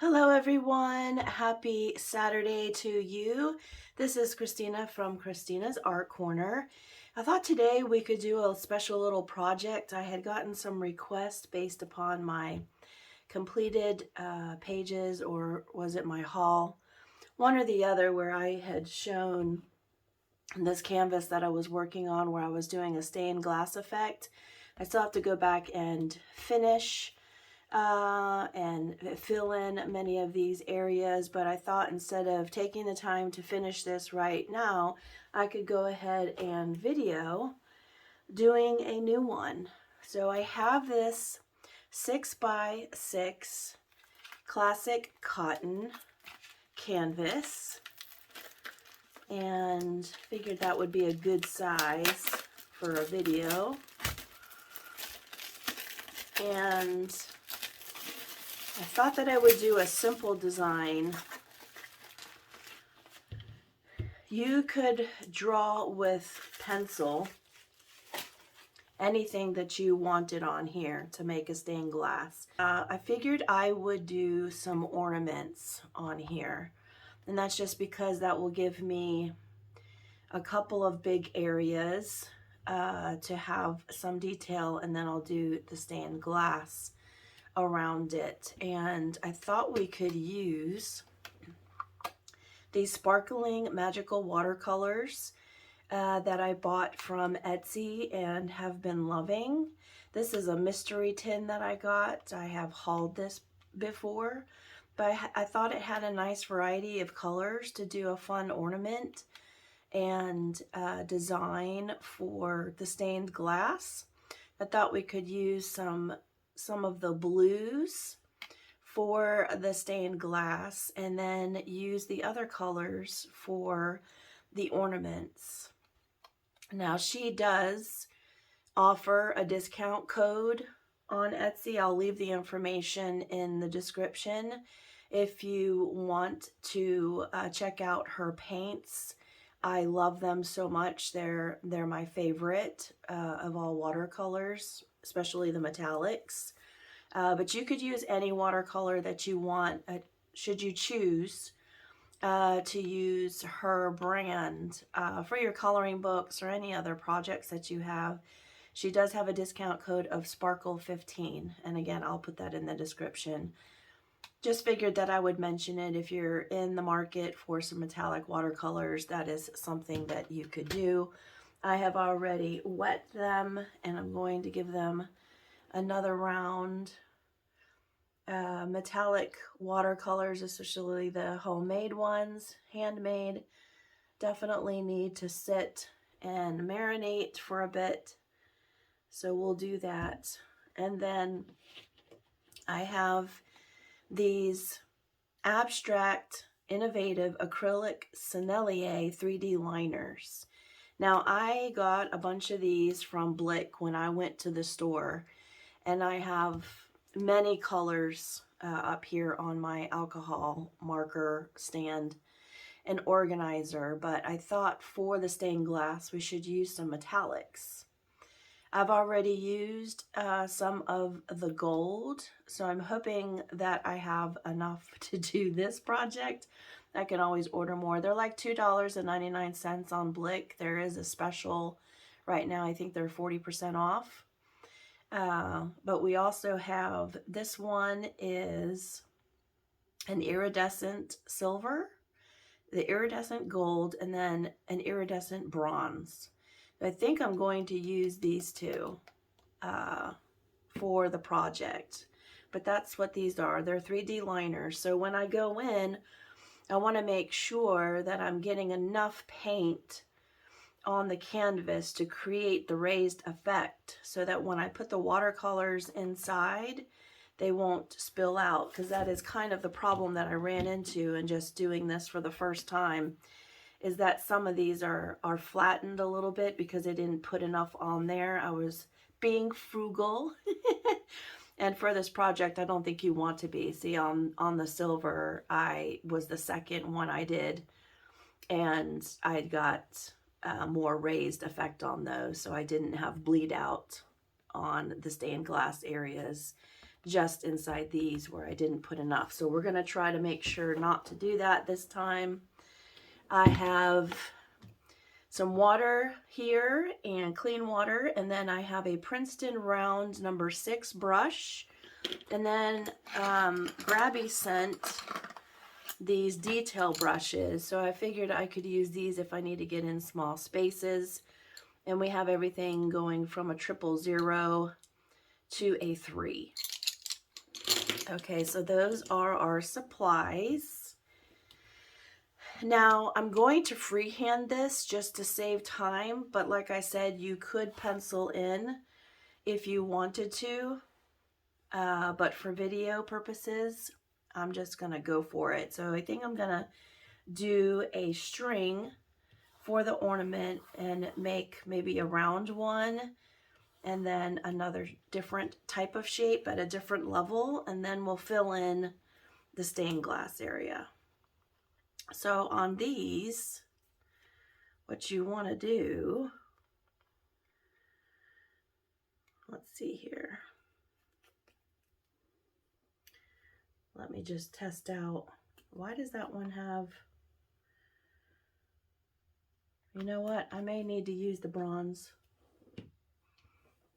Hello everyone, happy Saturday to you. This is Kristina from Kristina's Art Corner. I thought today we could do a special little project. I had gotten some requests based upon my completed pages, or was it my haul? One or the other, where I had shown this canvas that I was working on where I was doing a stained glass effect. I still have to go back and finish and fill in many of these areas, but I thought instead of taking the time to finish this right now, I could go ahead and video doing a new one. So I have this 6x6 classic cotton canvas and figured that would be a good size for a video. And I thought that I would do a simple design. You could draw with pencil anything that you wanted on here to make a stained glass. I figured I would do some ornaments on here, and that's just because that will give me a couple of big areas to have some detail, and then I'll do the stained glass around it. And I thought we could use these SparklingMagical Watercolors that I bought from Etsy and have been loving. This is a mystery tin that I got. I have hauled this before, but I thought it had a nice variety of colors to do a fun ornament and design for the stained glass. I thought we could use some of the blues for the stained glass and then use the other colors for the ornaments. Now, she does offer a discount code on Etsy. I'll leave the information in the description if you want to check out her paints. I love them so much. They're my favorite of all watercolors, especially the metallics. But you could use any watercolor that you want, should you choose to use her brand for your coloring books or any other projects that you have. She does have a discount code of Sparkle15, and again, I'll put that in the description. Just figured that I would mention it. If you're in the market for some metallic watercolors, that is something that you could do. I have already wet them, and I'm going to give them another round. Metallic watercolors, especially the homemade ones, handmade, definitely need to sit and marinate for a bit. So we'll do that. And then I have these abstract, innovative acrylic Sennelier 3D liners. Now, I got a bunch of these from Blick when I went to the store, and I have many colors up here on my alcohol marker stand and organizer, but I thought for the stained glass we should use some metallics. I've already used some of the gold, so I'm hoping that I have enough to do this project. I can always order more. They're like $2.99 on Blick. There is a special right now. I think they're 40% off. But we also have, this one is an iridescent silver, the iridescent gold, and then an iridescent bronze. I think I'm going to use these two for the project, but that's what these are. They're 3D liners. So when I go in, I want to make sure that I'm getting enough paint on the canvas to create the raised effect so that when I put the watercolors inside, they won't spill out, because that is kind of the problem that I ran into in just doing this for the first time, is that some of these are flattened a little bit because I didn't put enough on there. I was being frugal. And for this project, I don't think you want to be. See, on the silver, I was the second one I did, and I got more raised effect on those, so I didn't have bleed out on the stained glass areas just inside these where I didn't put enough. So we're going to try to make sure not to do that this time. I have some water here and clean water, and then I have a Princeton round number 6 brush, and then Grabby sent these detail brushes, so I figured I could use these if I need to get in small spaces. And we have everything going from a 000 to a 3. Okay, so those are our supplies. Now I'm going to freehand this just to save time, but like I said, you could pencil in if you wanted to, but for video purposes, I'm just gonna go for it. So I think I'm gonna do a string for the ornament and make maybe a round one and then another different type of shape at a different level, and then we'll fill in the stained glass area. So on these, what you want to do, let's see here. Let me just test out. Why does that one have, you know what? I may need to use the bronze.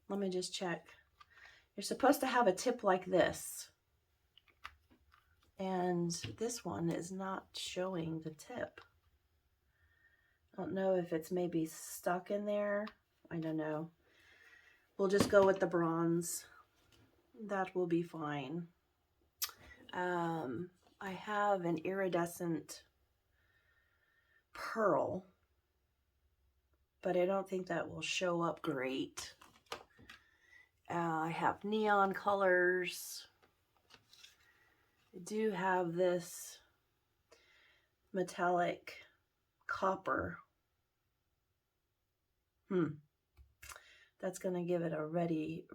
Let me just check. You're supposed to have a tip like this. And this one is not showing the tip. I don't know if it's maybe stuck in there. I don't know. We'll just go with the bronze. That will be fine. I have an iridescent pearl, but I don't think that will show up great. I have neon colors. I do have this metallic copper. That's going to give it a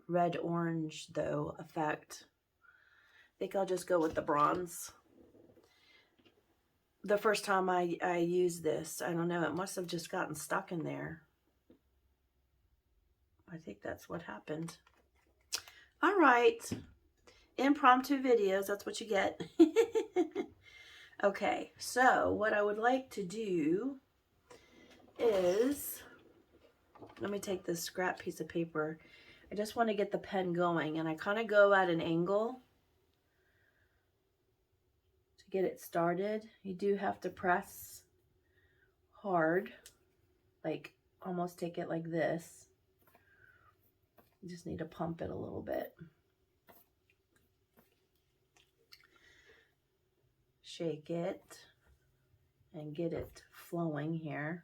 red-orange, though, effect. I think I'll just go with the bronze. The first time I used this, I don't know, it must have just gotten stuck in there. I think that's what happened. All right. Impromptu videos, that's what you get. Okay, so what I would like to do is, let me take this scrap piece of paper. I just want to get the pen going, and I kind of go at an angle to get it started. You do have to press hard, like almost take it like this. You just need to pump it a little bit. Shake it and get it flowing here.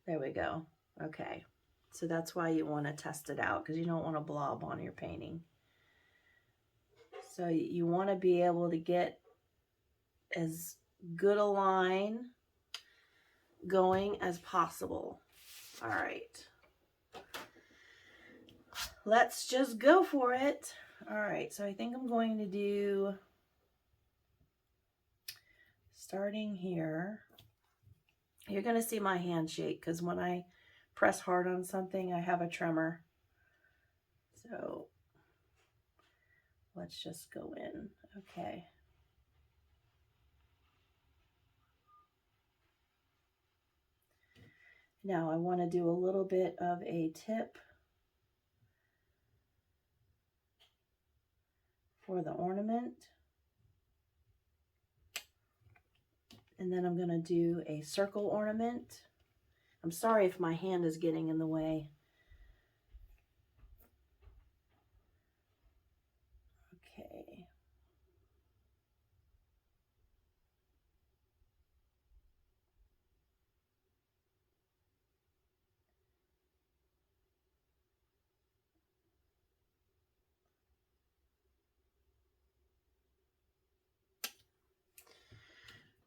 There we go. Okay, so that's why you want to test it out, because you don't want to blob on your painting. So you want to be able to get as good a line going as possible. All right, let's just go for it. All right, so I think I'm going to do, starting here, you're going to see my hand shake because when I press hard on something, I have a tremor. So let's just go in. Okay. Now I want to do a little bit of a tip for the ornament. And then I'm going to do a circle ornament. I'm sorry if my hand is getting in the way. Okay.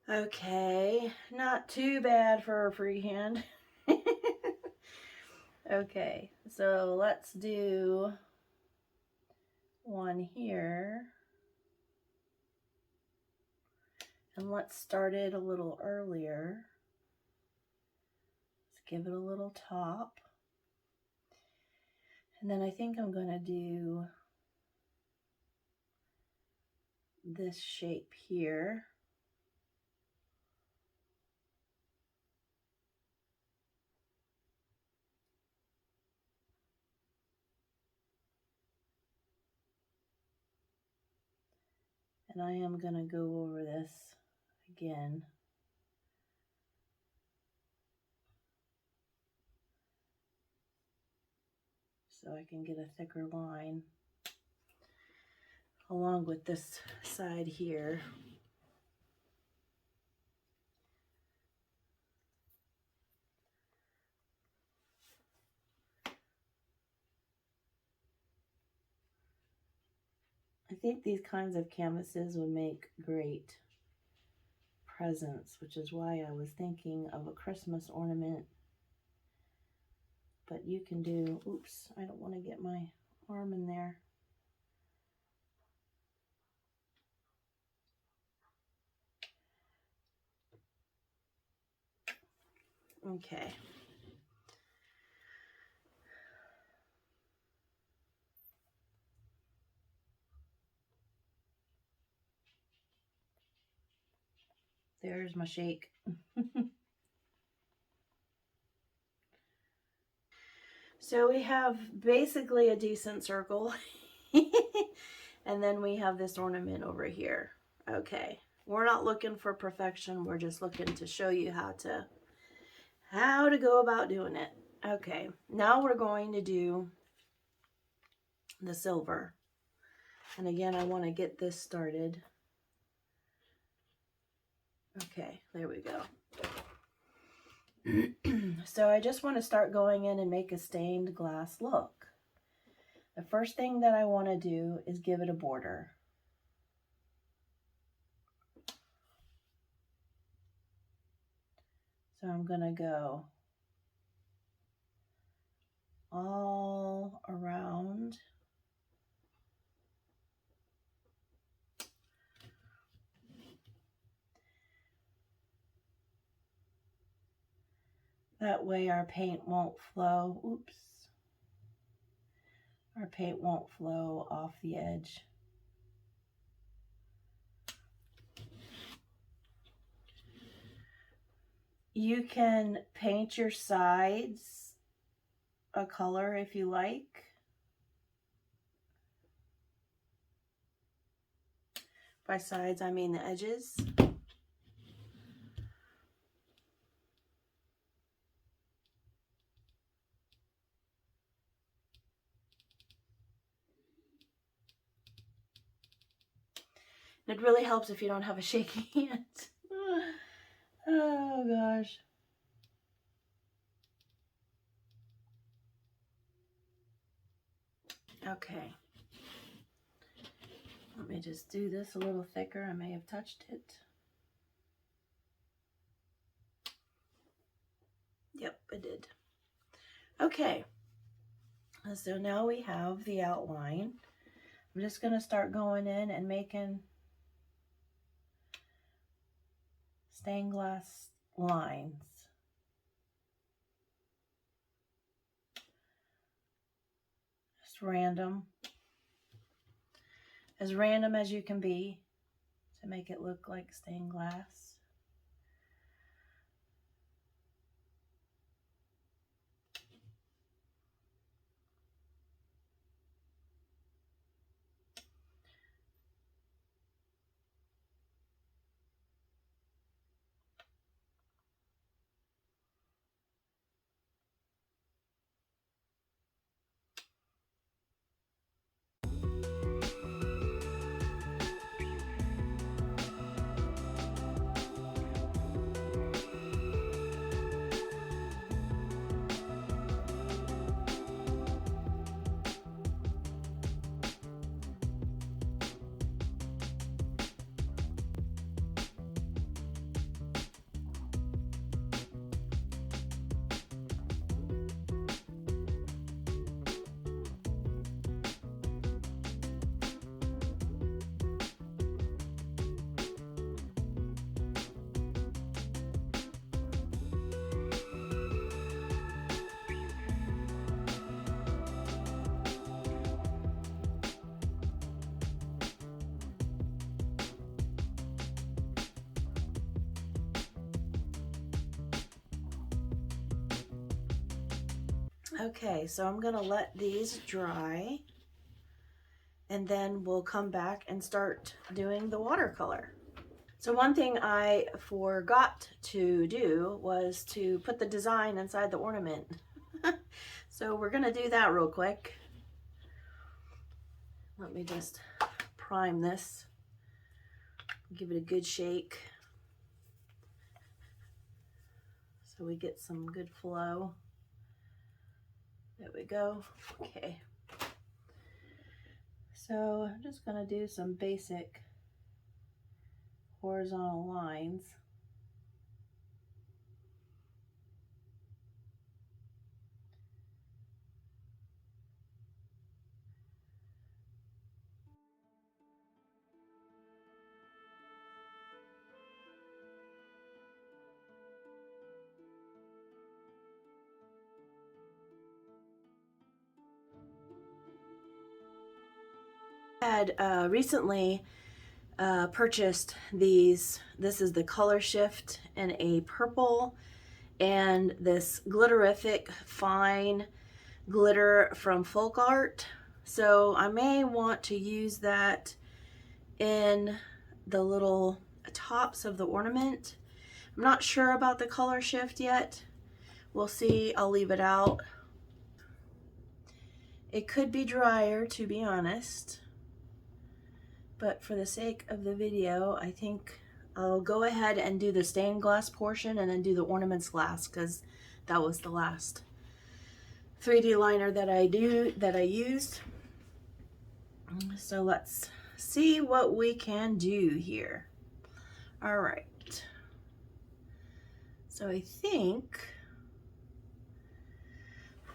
Okay, not too bad for a freehand. Okay, so let's do one here. And let's start it a little earlier. Let's give it a little top. And then I think I'm going to do this shape here. And I am going to go over this again. So I can get a thicker line along with this side here. I think these kinds of canvases would make great presents, which is why I was thinking of a Christmas ornament. But you can do, oops, I don't want to get my arm in there. Okay. There's my shake. So we have basically a decent circle. And then we have this ornament over here. Okay. We're not looking for perfection. We're just looking to show you how to go about doing it. Okay. Now we're going to do the silver. And again, I want to get this started. Okay, there we go. So I just want to start going in and make a stained glass look. The first thing that I want to do is give it a border. So I'm going to go all around. That way our paint won't flow. Oops. Our paint won't flow off the edge. You can paint your sides a color if you like. By sides, I mean the edges. It really helps if you don't have a shaky hand. Oh gosh. Okay. Let me just do this a little thicker. I may have touched it. Yep, I did. Okay. So now we have the outline. I'm just going to start going in and making stained glass lines. Just random. As random as you can be to make it look like stained glass. Okay, so I'm gonna let these dry and then we'll come back and start doing the watercolor. So one thing I forgot to do was to put the design inside the ornament. So we're gonna do that real quick. Let me just prime this, give it a good shake so we get some good flow. There we go. Okay. So I'm just gonna do some basic horizontal lines. I had recently purchased these. This is the Color Shift in a purple, and this glitterific fine glitter from Folk Art. So I may want to use that in the little tops of the ornament. I'm not sure about the color shift yet. We'll see. I'll leave it out. It could be drier, to be honest, but for the sake of the video, I think I'll go ahead and do the stained glass portion and then do the ornaments last, because that was the last 3D liner that I used. So let's see what we can do here. All right. So I think,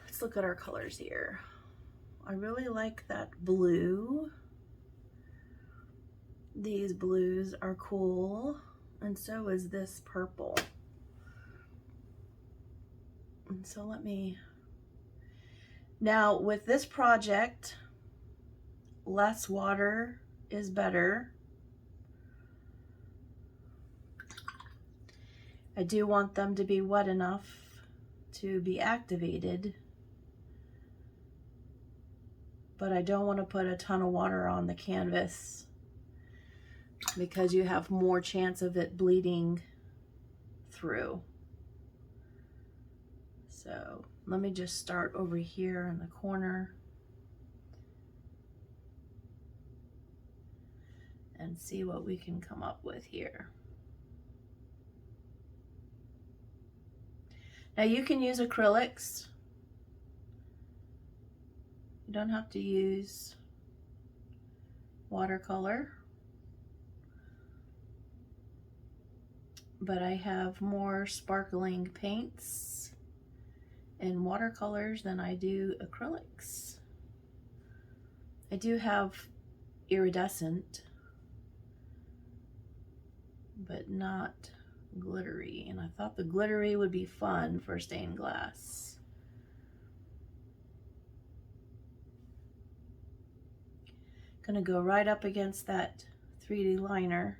let's look at our colors here. I really like that blue. These blues are cool, and so is this purple. And so let me, now with this project, less water is better. I do want them to be wet enough to be activated, but I don't want to put a ton of water on the canvas because you have more chance of it bleeding through. So let me just start over here in the corner and see what we can come up with here. Now you can use acrylics. You don't have to use watercolor. But I have more sparkling paints and watercolors than I do acrylics. I do have iridescent, but not glittery. And I thought the glittery would be fun for stained glass. Gonna go right up against that 3D liner.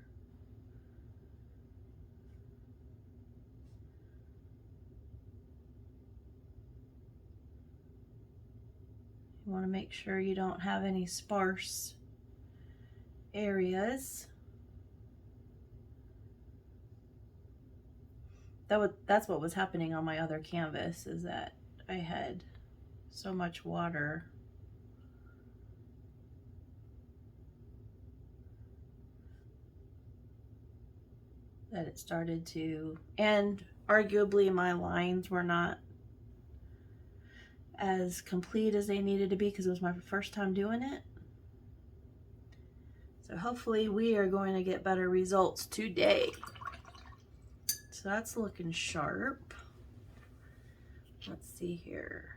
You want to make sure you don't have any sparse areas. That's what was happening on my other canvas, is that I had so much water that it started to, and arguably my lines were not as complete as they needed to be because it was my first time doing it. So hopefully we are going to get better results today. So that's looking sharp. Let's see here.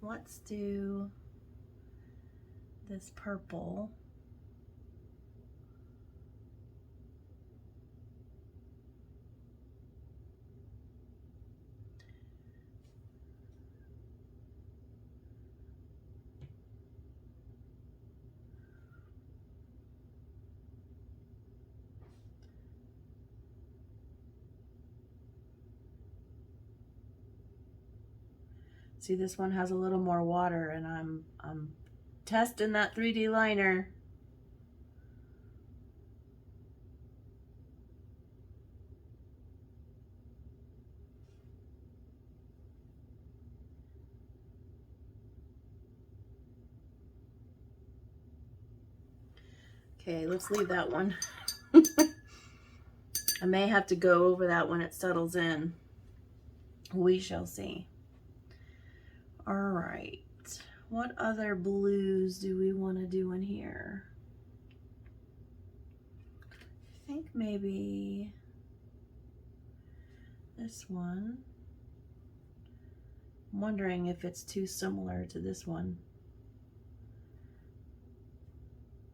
Let's do this purple. See, this one has a little more water, and I'm testing that 3D liner. Okay, let's leave that one. I may have to go over that when it settles in. We shall see. All right, what other blues do we want to do in here? I think maybe this one. I'm wondering if it's too similar to this one.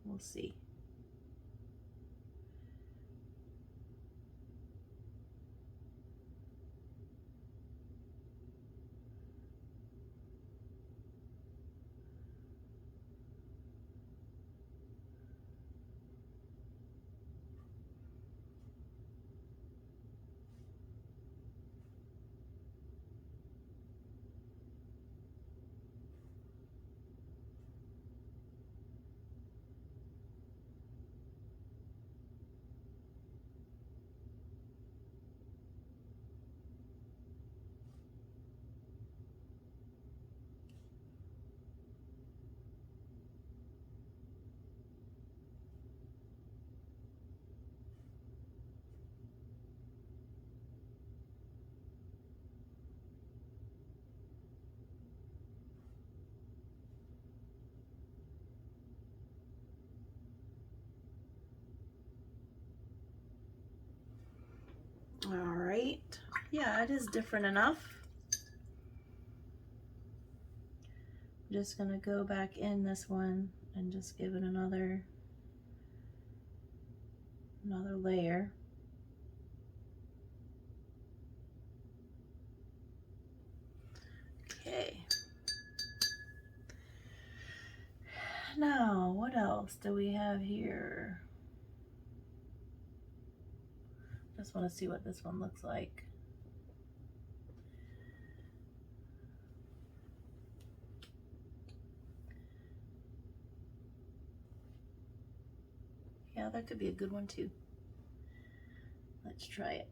We'll see. All right, yeah, it is different enough. I'm just gonna go back in this one and just give it another layer. Okay. Now, what else do we have here? Just want to see what this one looks like. Yeah, that could be a good one too. Let's try it.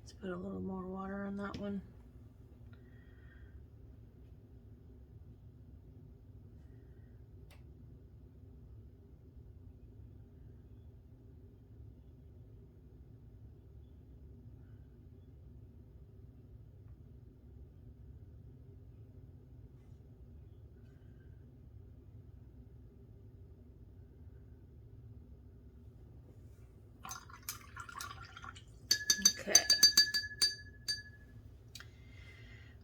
Let's put a little more water on that one. Okay.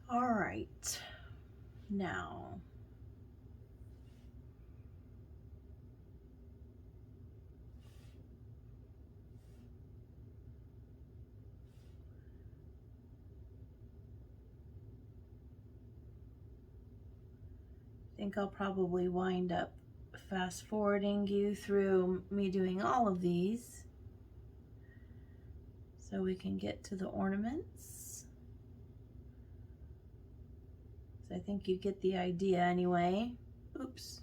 All right. Now, think I'll probably wind up fast forwarding you through me doing all of these so we can get to the ornaments. So I think you get the idea anyway. Oops.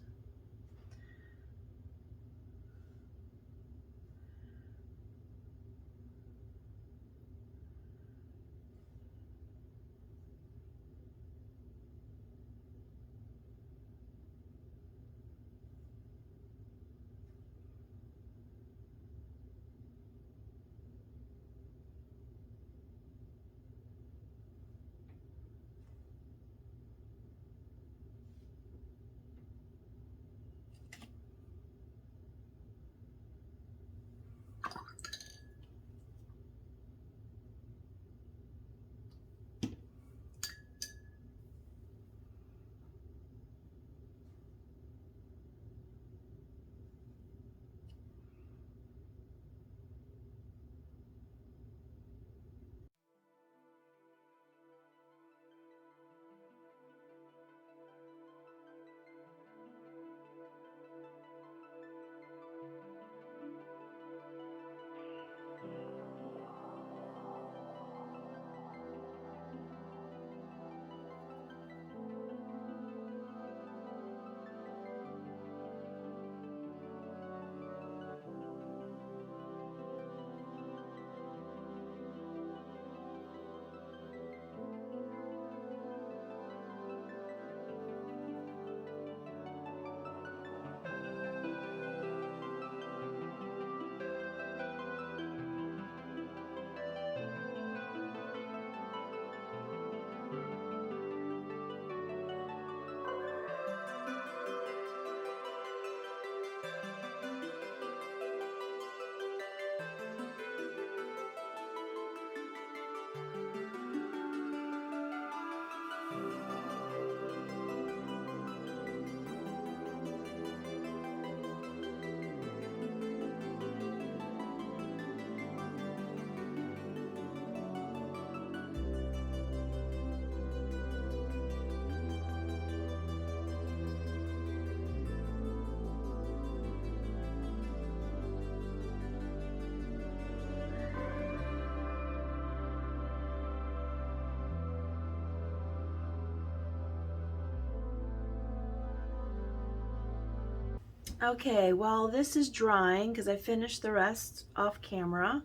Okay, while this is drying, because I finished the rest off camera,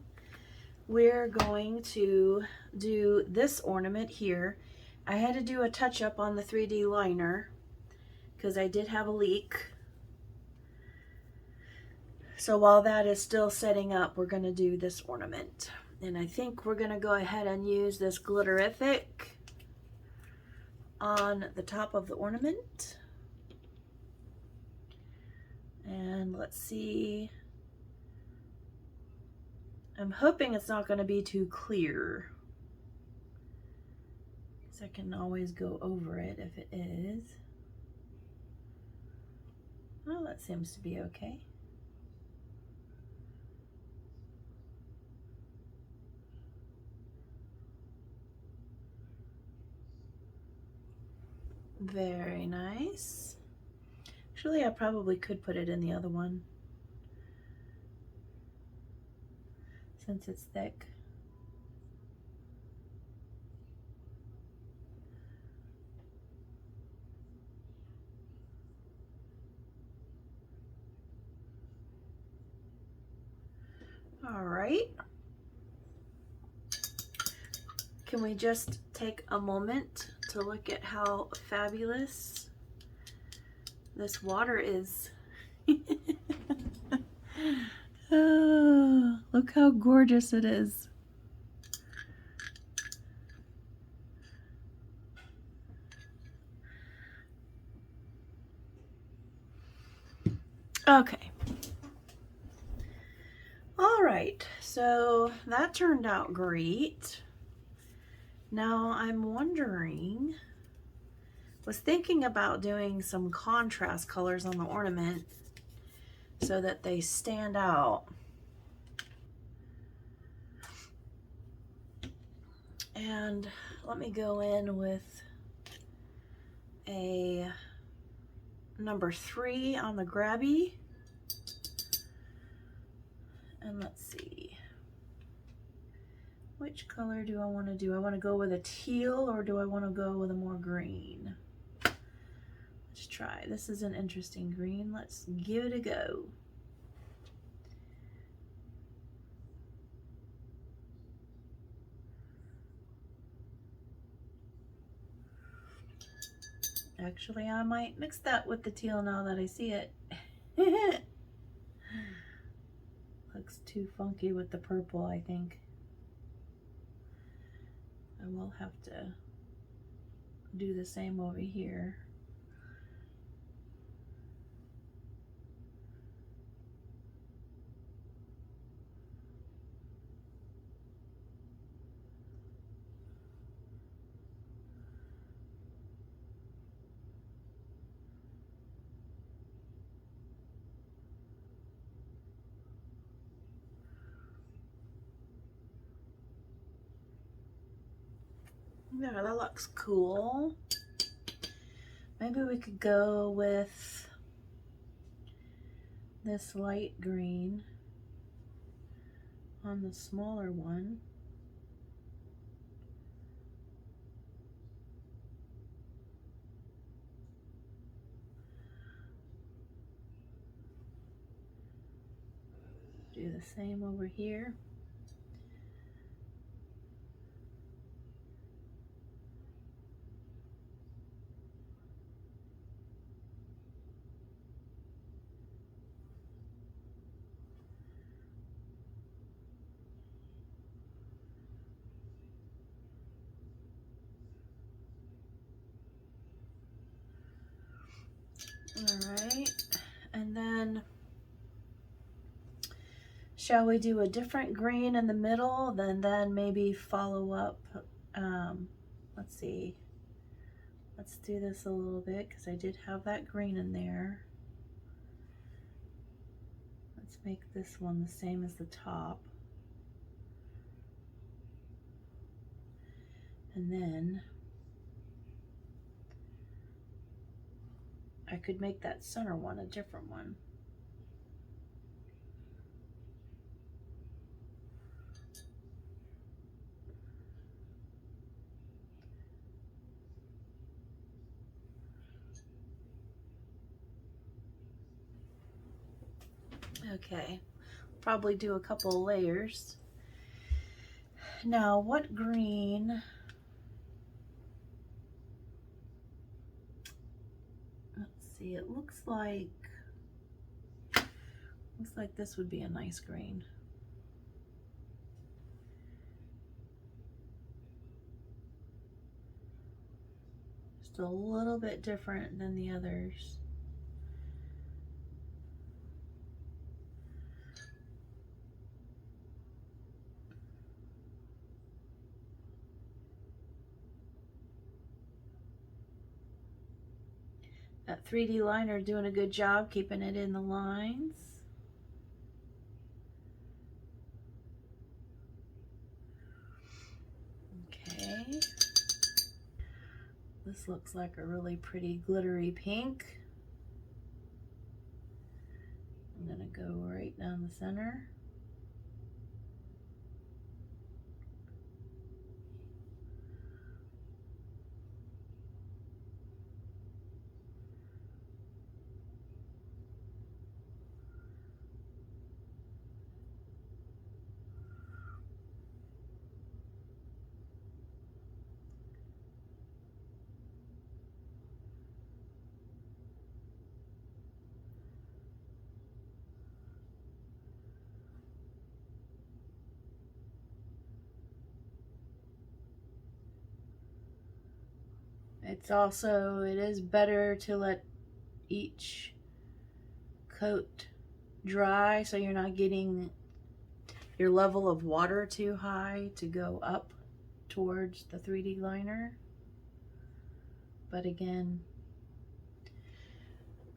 we're going to do this ornament here. I had to do a touch-up on the 3D liner because I did have a leak. So while that is still setting up, we're going to do this ornament. And I think we're going to go ahead and use this Glitterific on the top of the ornament. And let's see. I'm hoping it's not going to be too clear, because I can always go over it if it is. Well, that seems to be okay. Very nice. Actually, I probably could put it in the other one, since it's thick. All right. Can we just take a moment to look at how fabulous this water is? Oh, look how gorgeous it is. Okay. All right, so that turned out great. Now I'm wondering, was thinking about doing some contrast colors on the ornament so that they stand out. And let me go in with a number 3 on the grabby. And let's see, which color do I want to do? I want to go with a teal, or do I want to go with a more green? Let's try. This is an interesting green. Let's give it a go. Actually, I might mix that with the teal now that I see it. Looks too funky with the purple, I think. I will have to do the same over here. Yeah, that looks cool. Maybe we could go with this light green on the smaller one. Do the same over here. All right, and then shall we do a different green in the middle, then maybe follow up? Let's see. Let's do this a little bit because I did have that green in there. Let's make this one the same as the top. And then I could make that center one a different one. Okay, probably do a couple layers. Now, what green? Let's see, it looks like this would be a nice green. Just a little bit different than the others. That 3D liner doing a good job keeping it in the lines. Okay. This looks like a really pretty glittery pink. I'm gonna go right down the center. It is better to let each coat dry so you're not getting your level of water too high to go up towards the 3D liner. But again,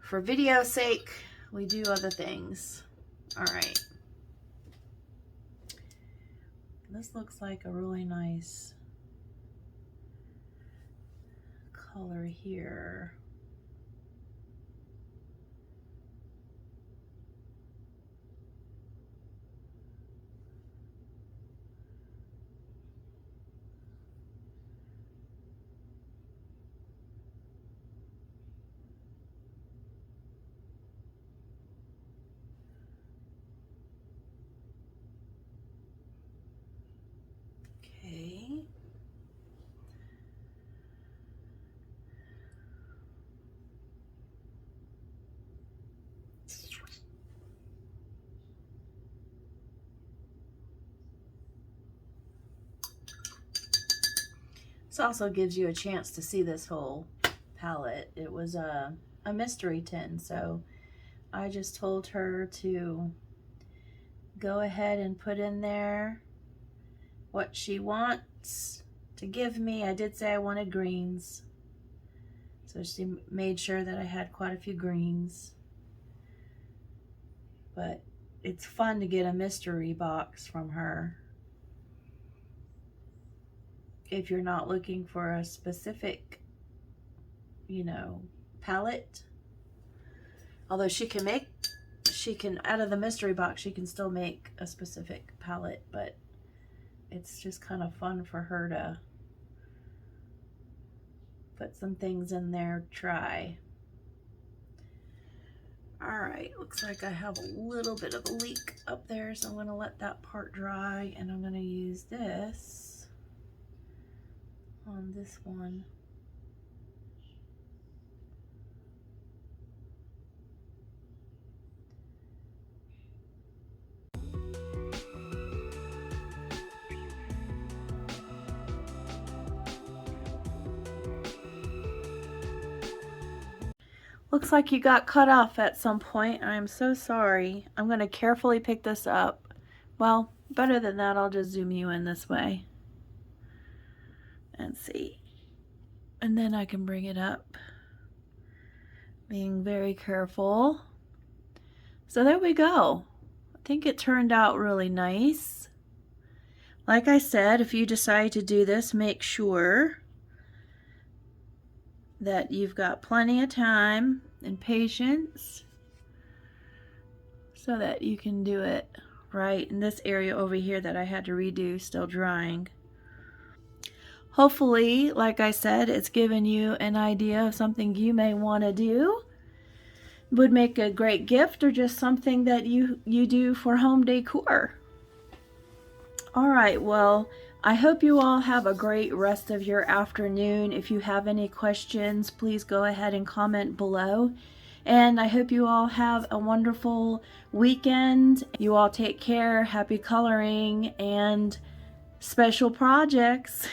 for video's sake, we do other things. All right. This looks like a really nice color here. This also gives you a chance to see this whole palette. It was a mystery tin, so I just told her to go ahead and put in there what she wants to give me. I did say I wanted greens, so she made sure that I had quite a few greens. But it's fun to get a mystery box from her if you're not looking for a specific, you know, palette. Although she can, out of the mystery box, she can still make a specific palette, but it's just kind of fun for her to put some things in there, try. All right, looks like I have a little bit of a leak up there, so I'm gonna let that part dry, and I'm gonna use this on this one. Looks like you got cut off at some point. I'm so sorry. I'm going to carefully pick this up. Well, better than that, I'll just zoom you in this way and see. And then I can bring it up. Being very careful. So there we go. I think it turned out really nice. Like I said, if you decide to do this, make sure that you've got plenty of time and patience so that you can do it right. In this area over here that I had to redo, still drying. Hopefully, like I said, it's given you an idea of something you may want to do. Would make a great gift, or just something that you do for home decor. All right, well, I hope you all have a great rest of your afternoon. If you have any questions, please go ahead and comment below. And I hope you all have a wonderful weekend. You all take care. Happy coloring and special projects.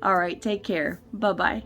All right, take care. Bye-bye.